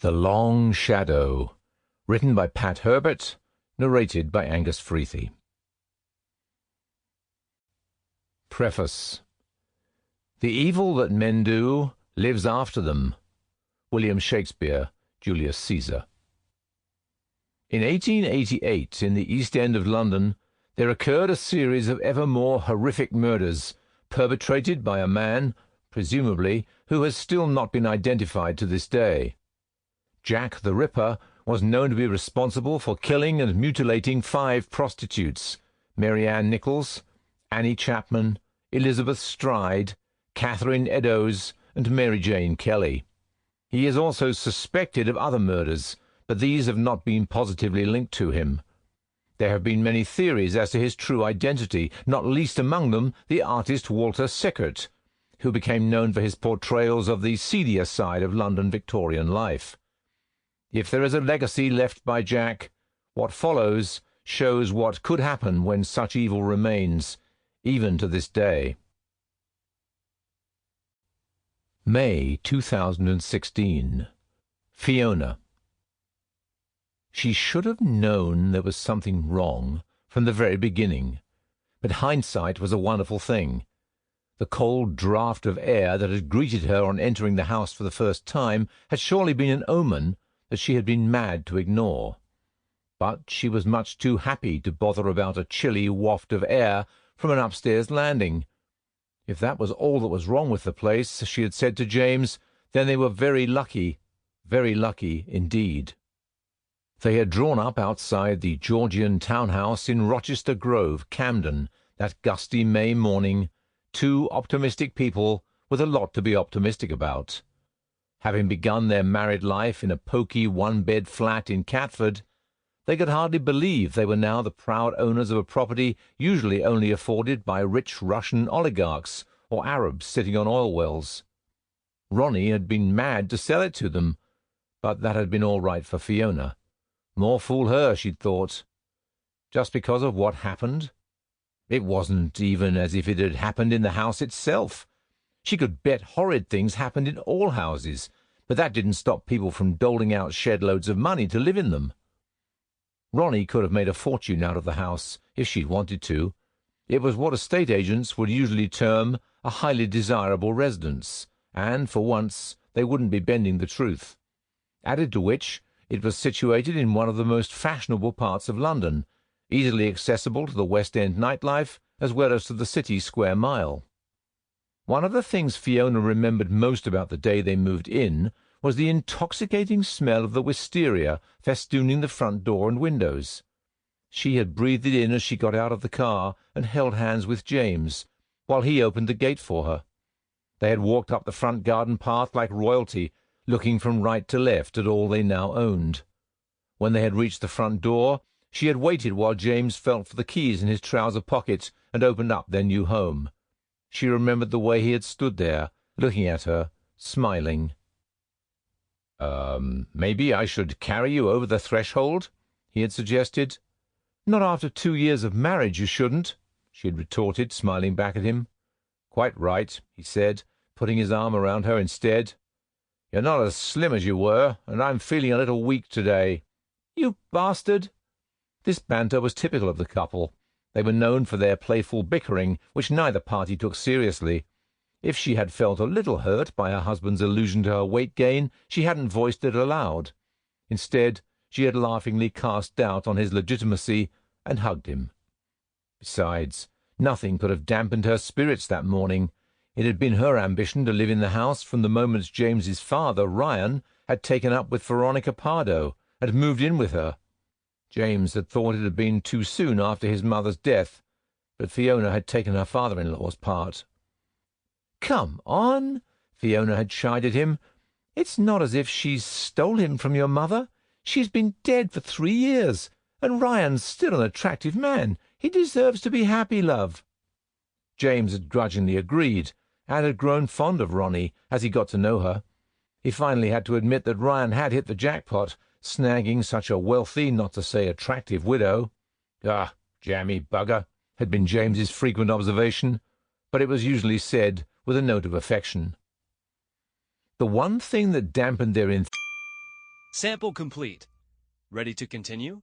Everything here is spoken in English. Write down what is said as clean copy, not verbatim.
The Long Shadow, written by Pat Herbert, narrated by Angus Freathy. Preface. The evil that men do lives after them. William Shakespeare, Julius Caesar. In 1888, in the East End of London, there occurred a series of ever more horrific murders, perpetrated by a man, presumably, who has still not been identified to this day. Jack the Ripper was known to be responsible for killing and mutilating 5 prostitutes: Mary Ann Nichols, Annie Chapman, Elizabeth Stride, Catherine Eddowes, and Mary Jane Kelly. He is also suspected of other murders, but these have not been positively linked to him. There have been many theories as to his true identity, not least among them the artist Walter Sickert, who became known for his portrayals of the seedier side of London Victorian life. If there is a legacy left by Jack, what follows shows what could happen when such evil remains, even to this day. May 2016. Fiona. She should have known there was something wrong from the very beginning, but hindsight was a wonderful thing. The cold draught of air that had greeted her on entering the house for the first time had surely been an omen that she had been mad to ignore. But she was much too happy to bother about a chilly waft of air from an upstairs landing. If that was all that was wrong with the place, she had said to James, then they were very lucky indeed. They had drawn up outside the Georgian townhouse in Rochester Grove, Camden, that gusty May morning, 2 optimistic people with a lot to be optimistic about. Having begun their married life in a poky one-bed flat in Catford, they could hardly believe they were now the proud owners of a property usually only afforded by rich Russian oligarchs or Arabs sitting on oil wells. Ronnie had been mad to sell it to them, but that had been all right for Fiona. More fool her, she'd thought. Just because of what happened? It wasn't even as if it had happened in the house itself. She could bet horrid things happened in all houses, but that didn't stop people from doling out shed loads of money to live in them. Ronnie could have made a fortune out of the house, if she'd wanted to. It was what estate agents would usually term a highly desirable residence, and, for once, they wouldn't be bending the truth. Added to which, it was situated in one of the most fashionable parts of London, easily accessible to the West End nightlife as well as to the city square mile. One of the things Fiona remembered most about the day they moved in was the intoxicating smell of the wisteria festooning the front door and windows. She had breathed it in as she got out of the car and held hands with James, while he opened the gate for her. They had walked up the front garden path like royalty, looking from right to left at all they now owned. When they had reached the front door, she had waited while James felt for the keys in his trouser pocket and opened up their new home. She remembered the way he had stood there, looking at her, smiling. Maybe I should carry you over the threshold?" he had suggested. "Not after 2 years of marriage, you shouldn't," she had retorted, smiling back at him. "Quite right," he said, putting his arm around her instead. "You're not as slim as you were, and I'm feeling a little weak today." "You bastard!" This banter was typical of the couple. They were known for their playful bickering, which neither party took seriously. If she had felt a little hurt by her husband's allusion to her weight gain, she hadn't voiced it aloud. Instead, she had laughingly cast doubt on his legitimacy and hugged him. Besides, nothing could have dampened her spirits that morning. It had been her ambition to live in the house from the moment James's father, Ryan, had taken up with Veronica Pardo and moved in with her. James had thought it had been too soon after his mother's death, but Fiona had taken her father-in-law's part. "Come on," Fiona had chided him. "It's not as if she's stole him from your mother. She's been dead for 3 years, and Ryan's still an attractive man. He deserves to be happy, love." James had grudgingly agreed, and had grown fond of Ronnie as he got to know her. He finally had to admit that Ryan had hit the jackpot, snagging such a wealthy, not to say attractive, widow. "Ah, jammy bugger," had been James's frequent observation, but it was usually said with a note of affection. The one thing that dampened their Sample complete. Ready to continue?